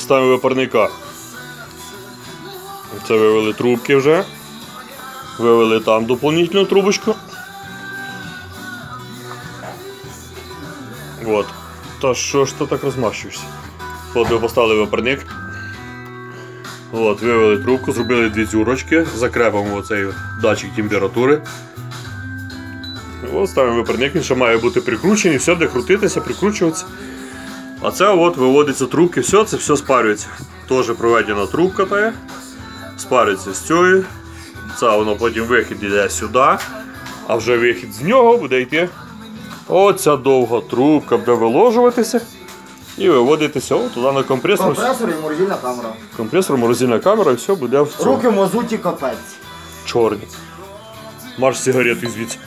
ставимо випарника. Це вивели трубки вже. Вивели там доповнительну трубочку. От. Та що ж ти так розмащуєшся? От ми поставили випарник. От, вивели трубку, зробили дві дзюрочки, закрепимо оцей датчик температури. От ставимо випарник, він ще має бути прикручений, все буде крутитися, прикручуватися. А це от виводиться трубки, все, це все спарюється. Теж проведена трубка та спарюється з цією. Це воно потім вихід йде сюди, а вже вихід з нього буде йти. Оця довга трубка буде виложуватися і виводитися туди на компресор. Компресор і морозильна камера. Компресор, морозильна камера і все буде в цьому. Руки мазуті капець. Чорні. Марш сигарет звідси.